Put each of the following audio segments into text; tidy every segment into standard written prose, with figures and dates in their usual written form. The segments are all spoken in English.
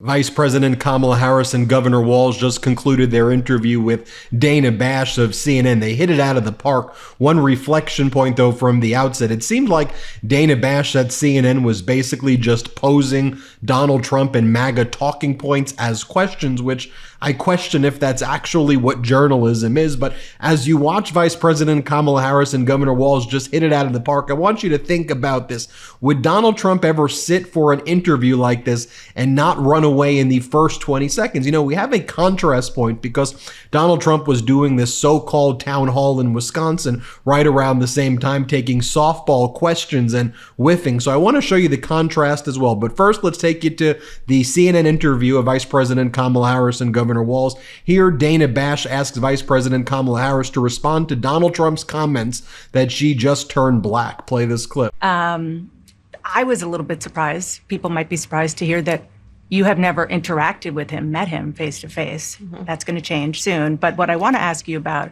Vice President Kamala Harris and Governor Walz just concluded their interview with Dana Bash of CNN. They hit it out of the park. One reflection point, though, from the outset, it seemed like Dana Bash at CNN was basically just posing Donald Trump and MAGA talking points as questions, which I question if that's actually what journalism is. But as you watch Vice President Kamala Harris and Governor Walz just hit it out of the park, I want you to think about this. Would Donald Trump ever sit for an interview like this and not run away in the first 20 seconds? You know, we have a contrast point because Donald Trump was doing this so-called town hall in Wisconsin right around the same time, taking softball questions and whiffing. So I want to show you the contrast as well. But first, let's take you to the CNN interview of Vice President Kamala Harris and Governor Walz. Here, Dana Bash asks Vice President Kamala Harris to respond to Donald Trump's comments that she just turned black. Play this clip. I was a little bit surprised. People might be surprised to hear that you have never interacted with him, met him face to face. That's going to change soon. But what I want to ask you about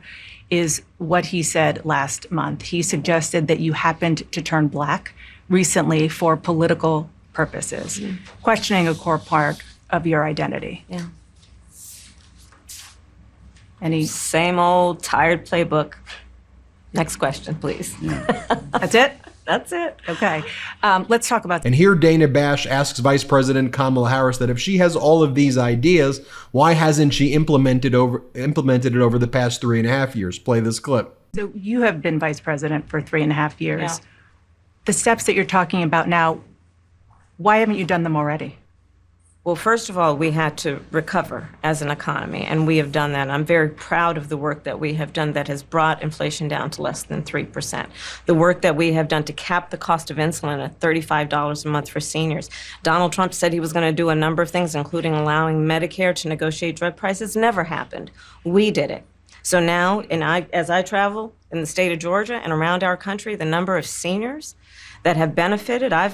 is what he said last month. He suggested that you happened to turn black recently for political purposes, questioning a core part of your identity. Yeah. Any Same old tired playbook. Next question, please. That's it? That's it. Okay. Let's talk about And here Dana Bash asks Vice President Kamala Harris that if she has all of these ideas, why hasn't she implemented it over the past 3.5 years? Play this clip. So you have been vice president for 3.5 years. Yeah. The steps that you're talking about now, why haven't you done them already? Well, first of all, we had to recover as an economy, and we have done that. I'm very proud of the work that we have done that has brought inflation down to less than 3%. The work that we have done to cap the cost of insulin at $35 a month for seniors. Donald Trump said he was going to do a number of things, including allowing Medicare to negotiate drug prices. Never happened. We did it. So now, as I travel in the state of Georgia and around our country, the number of seniors that have benefited. I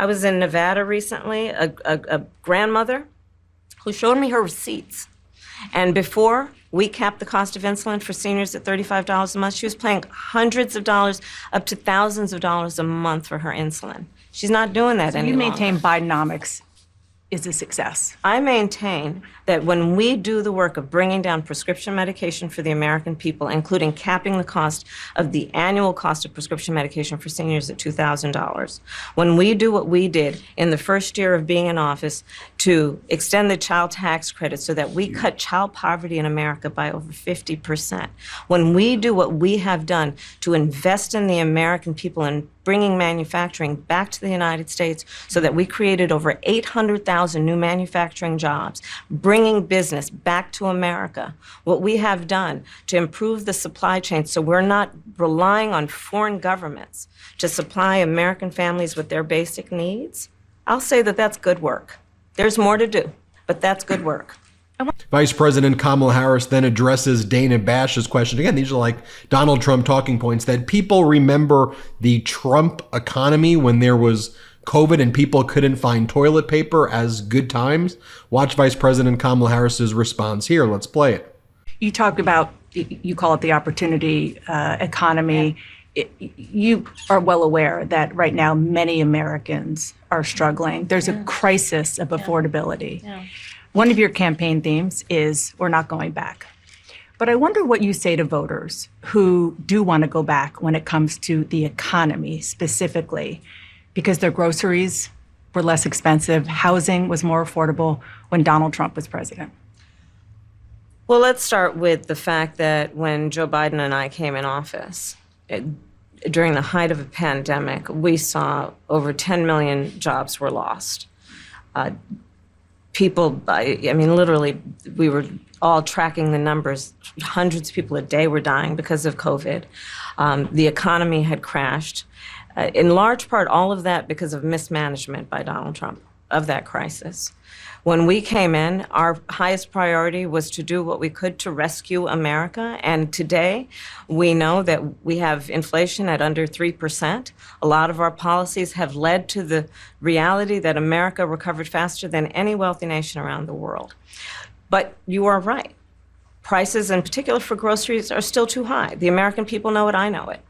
was in Nevada recently, a grandmother who showed me her receipts. And before we capped the cost of insulin for seniors at $35 a month, she was paying hundreds of dollars, up to thousands of dollars a month for her insulin. She's not doing that any longer. You maintain Bidenomics is a success. I maintain that when we do the work of bringing down prescription medication for the American people, including capping the cost of the annual cost of prescription medication for seniors at $2,000, when we do what we did in the first year of being in office to extend the child tax credit so that we cut child poverty in America by over 50%, when we do what we have done to invest in the American people and bringing manufacturing back to the United States so that we created over 800,000 new manufacturing jobs, bringing business back to America, what we have done to improve the supply chain so we're not relying on foreign governments to supply American families with their basic needs, I'll say that that's good work. There's more to do, but that's good work. Vice President Kamala Harris then addresses Dana Bash's question. Again, these are like Donald Trump talking points that people remember the Trump economy when there was COVID and people couldn't find toilet paper as good times. Watch Vice President Kamala Harris's response here. Let's play it. You talked about, you call it the opportunity economy. You are well aware that right now many Americans are struggling. There's a crisis of affordability. One of your campaign themes is we're not going back. But I wonder what you say to voters who do want to go back when it comes to the economy specifically, because their groceries were less expensive, housing was more affordable when Donald Trump was president. Well, let's start with the fact that when Joe Biden and I came in office, during the height of a pandemic, we saw over 10 million jobs were lost. People, literally, we were all tracking the numbers. Hundreds of people a day were dying because of COVID. The economy had crashed. In large part, all of that because of mismanagement by Donald Trump of that crisis. When we came in, our highest priority was to do what we could to rescue America. And today, we know that we have inflation at under 3%. A lot of our policies have led to the reality that America recovered faster than any wealthy nation around the world. But you are right. Prices, in particular for groceries, are still too high. The American people know it, I know it.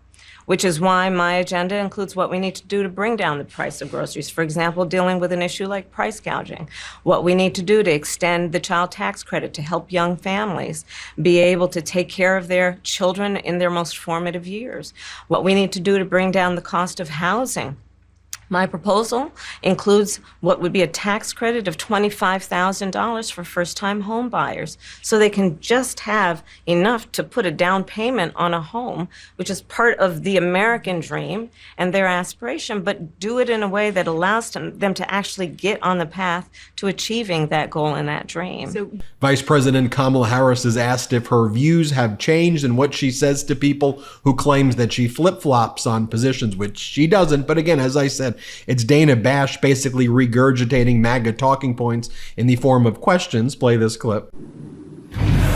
which is why my agenda includes what we need to do to bring down the price of groceries. For example, dealing with an issue like price gouging, what we need to do to extend the child tax credit to help young families be able to take care of their children in their most formative years, what we need to do to bring down the cost of housing. My proposal includes what would be a tax credit of $25,000 for first-time home buyers, so they can just have enough to put a down payment on a home, which is part of the American dream and their aspiration, but do it in a way that allows them to actually get on the path to achieving that goal and that dream. Vice President Kamala Harris is asked if her views have changed and what she says to people who claims that she flip-flops on positions, which she doesn't. But again, as I said, it's Dana Bash basically regurgitating MAGA talking points in the form of questions. Play this clip.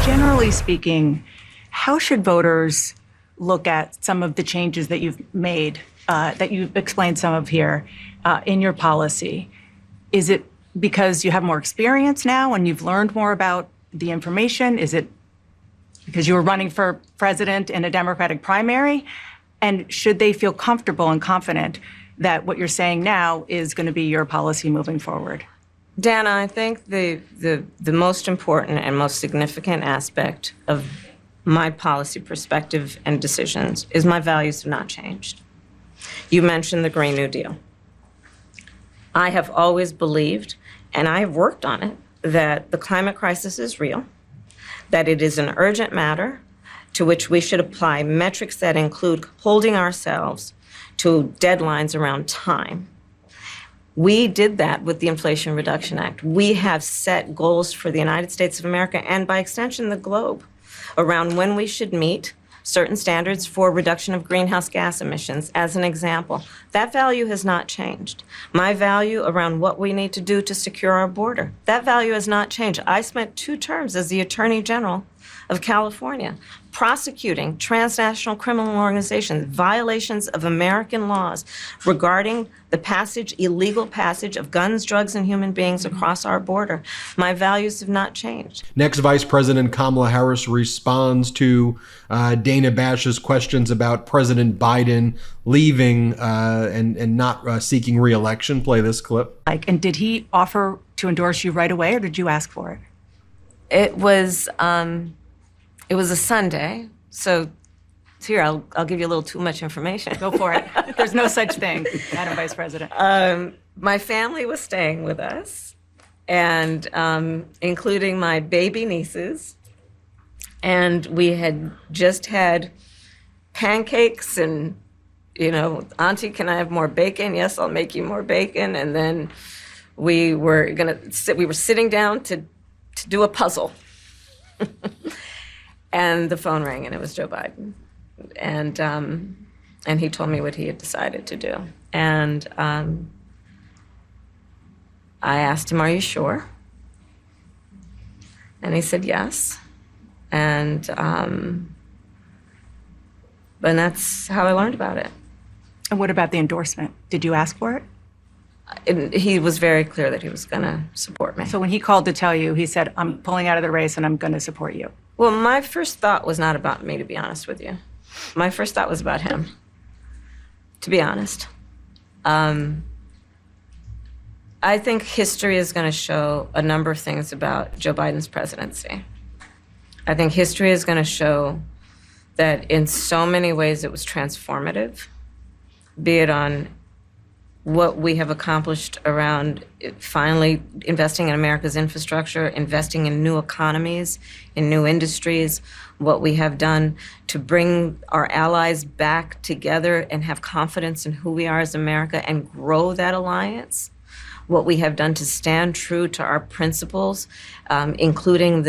Generally speaking, how should voters look at some of the changes that you've made, that you've explained some of here in your policy? Is it because you have more experience now and you've learned more about the information? Is it because you were running for president in a Democratic primary? And should they feel comfortable and confident that what you're saying now is going to be your policy moving forward? Dana, I think the most important and most significant aspect of my policy perspective and decisions is my values have not changed. You mentioned the Green New Deal. I have always believed, and I have worked on it, that the climate crisis is real, that it is an urgent matter to which we should apply metrics that include holding ourselves to deadlines around time. We did that with the Inflation Reduction Act. We have set goals for the United States of America and by extension the globe around when we should meet certain standards for reduction of greenhouse gas emissions, as an example. That value has not changed. My value around what we need to do to secure our border, that value has not changed. I spent 2 terms as the Attorney General of California prosecuting transnational criminal organizations, violations of American laws regarding the illegal passage of guns, drugs, and human beings across our border. My values have not changed. Next, Vice President Kamala Harris responds to Dana Bash's questions about President Biden leaving and not seeking re-election. Play this clip. And did he offer to endorse you right away, or did you ask for it? It was a Sunday, so here, I'll give you a little too much information. Go for it. There's no such thing, Madam Vice President. My family was staying with us, and including my baby nieces, and we had just had pancakes and, Auntie, can I have more bacon? Yes, I'll make you more bacon. And then we were sitting down to do a puzzle. And the phone rang, and it was Joe Biden. And he told me what he had decided to do. And I asked him, "Are you sure?" And he said yes. And that's how I learned about it. And what about the endorsement? Did you ask for it? He was very clear that he was going to support me. So when he called to tell you, he said, "I'm pulling out of the race and I'm going to support you." Well, my first thought was not about me, to be honest with you. My first thought was about him, to be honest. I think history is going to show a number of things about Joe Biden's presidency. I think history is going to show that in so many ways it was transformative, be it on what we have accomplished around finally investing in America's infrastructure, investing in new economies, in new industries, what we have done to bring our allies back together and have confidence in who we are as America and grow that alliance, what we have done to stand true to our principles, including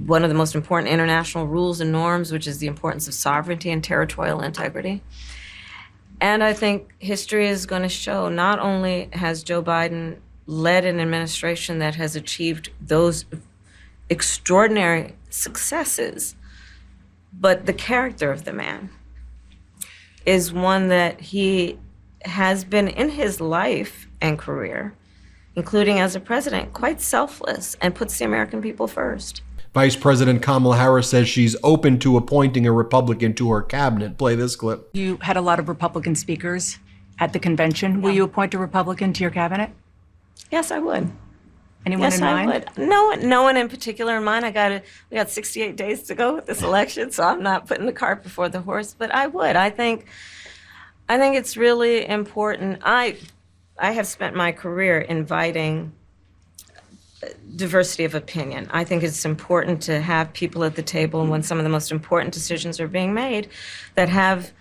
one of the most important international rules and norms, which is the importance of sovereignty and territorial integrity. And I think history is going to show not only has Joe Biden led an administration that has achieved those extraordinary successes, but the character of the man is one that he has been in his life and career, including as a president, quite selfless and puts the American people first. Vice President Kamala Harris says she's open to appointing a Republican to her cabinet. Play this clip. You had a lot of Republican speakers at the convention. Will you appoint a Republican to your cabinet? Yes, I would. Anyone Yes, in mind? I would. No one in particular in mind. We got 68 days to go with this election, so I'm not putting the cart before the horse. But I would. I think it's really important. I have spent my career inviting diversity of opinion. I think it's important to have people at the table when some of the most important decisions are being made that have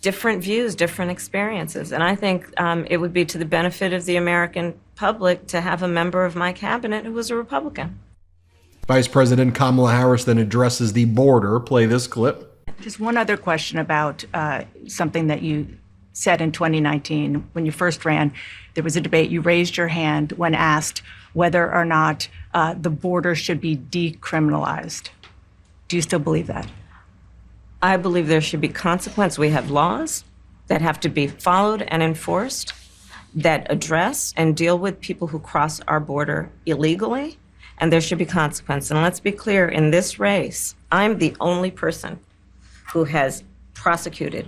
different views, different experiences. And I think it would be to the benefit of the American public to have a member of my cabinet who was a Republican. Vice President Kamala Harris then addresses the border. Play this clip. Just one other question about something that you said in 2019 when you first ran. There was a debate. You raised your hand when asked whether or not the border should be decriminalized. Do you still believe that? I believe there should be consequence. We have laws that have to be followed and enforced that address and deal with people who cross our border illegally, and there should be consequence. And let's be clear, in this race, I'm the only person who has prosecuted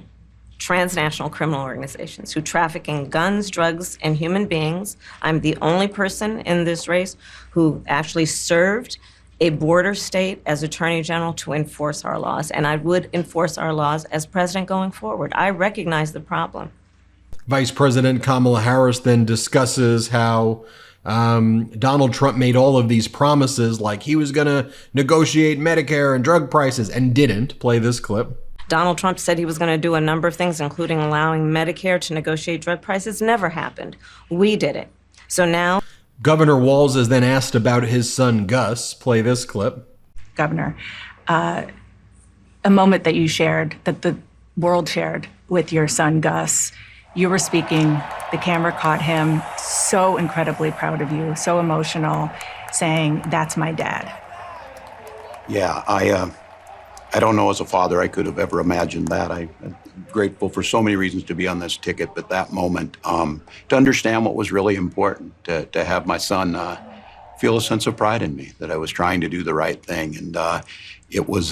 transnational criminal organizations who traffic in guns, drugs, and human beings. I'm the only person in this race who actually served a border state as Attorney General to enforce our laws, and I would enforce our laws as president going forward. I recognize the problem. Vice President Kamala Harris then discusses how Donald Trump made all of these promises, like he was going to negotiate Medicare and drug prices, and didn't. Play this clip. Donald Trump said he was going to do a number of things, including allowing Medicare to negotiate drug prices. Never happened. We did it. So now Governor Walz is then asked about his son Gus. Play this clip. Governor, a moment that you shared, that the world shared with your son Gus. You were speaking, the camera caught him, so incredibly proud of you, so emotional, saying, "That's my dad." Yeah, I don't know as a father I could have ever imagined that. I'm grateful for so many reasons to be on this ticket, but that moment, to understand what was really important, to have my son feel a sense of pride in me, that I was trying to do the right thing. And it was,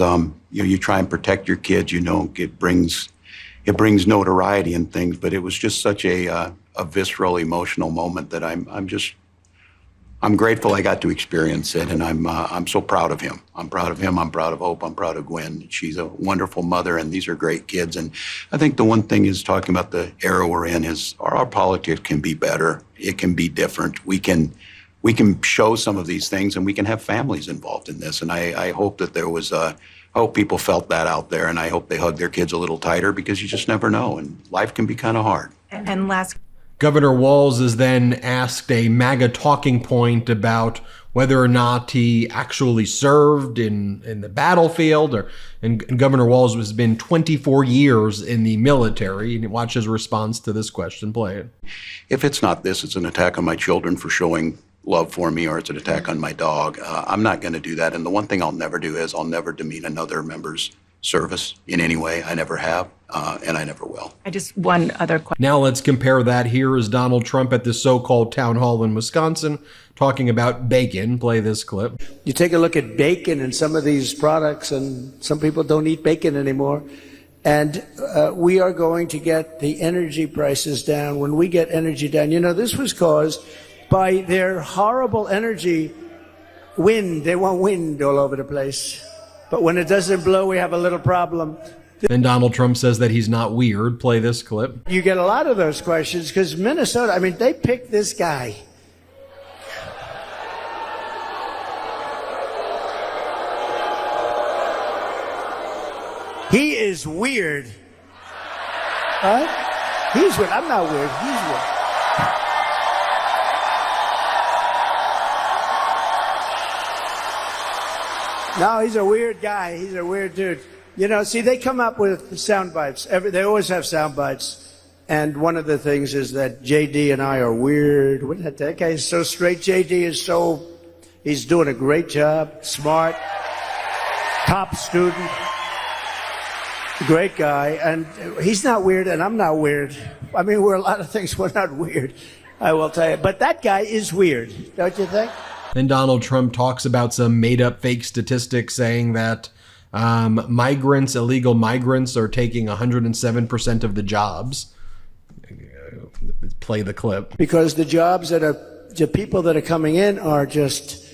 you try and protect your kids, it brings notoriety and things, but it was just such a visceral, emotional moment that I'm grateful I got to experience it, and I'm so proud of him. I'm proud of him. I'm proud of Hope. I'm proud of Gwen. She's a wonderful mother, and these are great kids. And I think the one thing is, talking about the era we're in, is our politics can be better. It can be different. We can show some of these things, and we can have families involved in this. And I hope that I hope people felt that out there, and I hope they hug their kids a little tighter, because you just never know, and life can be kind of hard. And last, Governor Walz is then asked a MAGA talking point about whether or not he actually served in the battlefield, and Governor Walz has been 24 years in the military. Watch his response to this question. Play it. If it's not this, it's an attack on my children for showing love for me, or it's an attack on my dog. I'm not going to do that. And the one thing I'll never do is I'll never demean another member's service in any way. I never have, and I never will. one other question. Now let's compare that. Here is Donald Trump at the so-called town hall in Wisconsin talking about bacon. Play this clip. You take a look at bacon and some of these products, and some people don't eat bacon anymore. And we are going to get the energy prices down. When we get energy down, this was caused by their horrible energy wind. They want wind all over the place. But when it doesn't blow, we have a little problem. Then Donald Trump says that he's not weird. Play this clip. You get a lot of those questions because Minnesota, they picked this guy. He is weird. Huh? He's weird. I'm not weird. He's weird. No, he's a weird guy. He's a weird dude. See, they come up with sound bites. They always have sound bites. And one of the things is that JD and I are weird. That guy is so straight. JD is he's doing a great job. Smart. Top student. Great guy. And he's not weird, and I'm not weird. We're a lot of things. We're not weird, I will tell you. But that guy is weird, don't you think? Then Donald Trump talks about some made-up fake statistics saying that illegal migrants are taking 107% of the jobs. Play the clip. Because the people that are coming in are just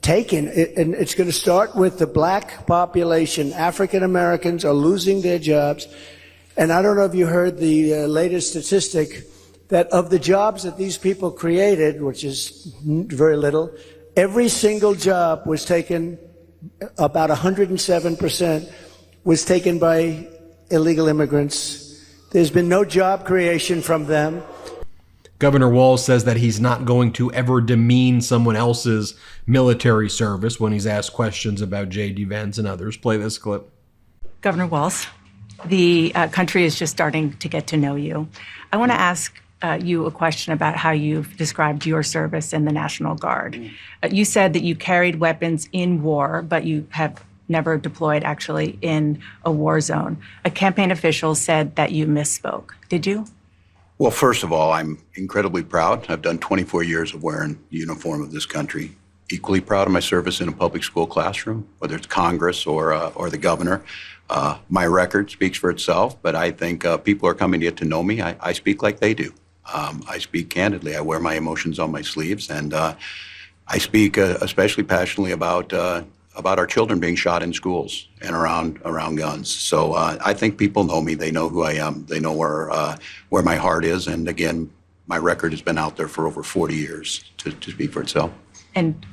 taken. And it's going to start with the black population. African Americans are losing their jobs. And I don't know if you heard the latest statistic that of the jobs that these people created, which is very little, every single job was taken, about 107% was taken by illegal immigrants. There's been no job creation from them. Governor Walz says that he's not going to ever demean someone else's military service when he's asked questions about J.D. Vance and others. Play this clip. Governor Walz, the country is just starting to get to know you. I want to ask you a question about how you've described your service in the National Guard. You said that you carried weapons in war, but you have never deployed actually in a war zone. A campaign official said that you misspoke. Did you? Well, first of all, I'm incredibly proud. I've done 24 years of wearing the uniform of this country. Equally proud of my service in a public school classroom, whether it's Congress or the governor. My record speaks for itself, but I think people are coming to get to know me. I speak like they do. I speak candidly. I wear my emotions on my sleeves, and I speak especially passionately about our children being shot in schools and around guns. So I think people know me. They know who I am. They know where my heart is. And again, my record has been out there for over 40 years to speak for itself. And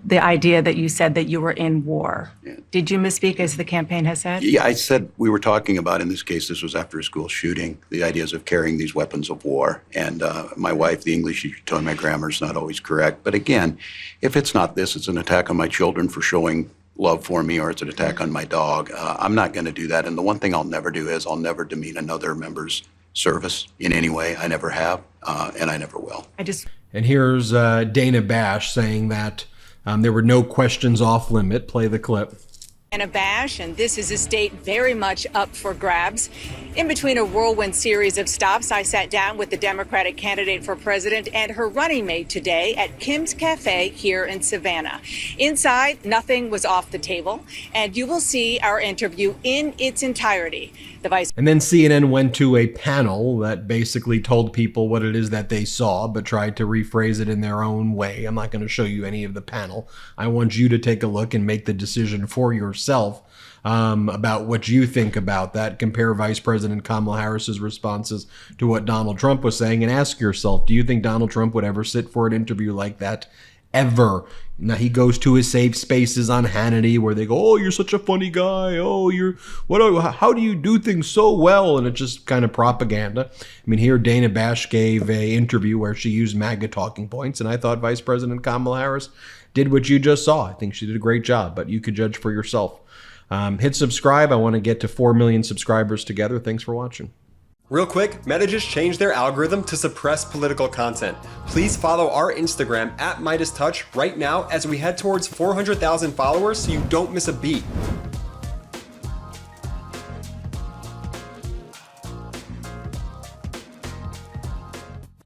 the idea that you said that you were in war, did you misspeak as the campaign has said? Yeah, I said we were talking about, in this case, this was after a school shooting, the ideas of carrying these weapons of war. And my wife, the English teacher, told me my grammar is not always correct. But again, if it's not this, it's an attack on my children for showing love for me, or it's an attack on my dog. I'm not going to do that. And the one thing I'll never do is I'll never demean another member's service in any way. I never have, and I never will. And here's Dana Bash saying that there were no questions off limit. Play the clip. Dana Bash, and this is a state very much up for grabs. In between a whirlwind series of stops, I sat down with the Democratic candidate for president and her running mate today at Kim's Cafe here in Savannah. Inside, nothing was off the table, and you will see our interview in its entirety. And then CNN went to a panel that basically told people what it is that they saw, but tried to rephrase it in their own way. I'm not going to show you any of the panel. I want you to take a look and make the decision for yourself about what you think about that. Compare Vice President Kamala Harris's responses to what Donald Trump was saying, and ask yourself, do you think Donald Trump would ever sit for an interview like that? Ever? Now he goes to his safe spaces on Hannity where they go, oh, you're such a funny guy. Oh, how do you do things so well? And it's just kind of propaganda. I mean, here Dana Bash gave a interview where she used MAGA talking points, and I thought Vice President Kamala Harris did what you just saw. I think she did a great job, but you could judge for yourself. Hit subscribe. I want to get to 4 million subscribers together. Thanks for watching. Real quick, Meta just changed their algorithm to suppress political content. Please follow our Instagram at MeidasTouch right now as we head towards 400,000 followers so you don't miss a beat.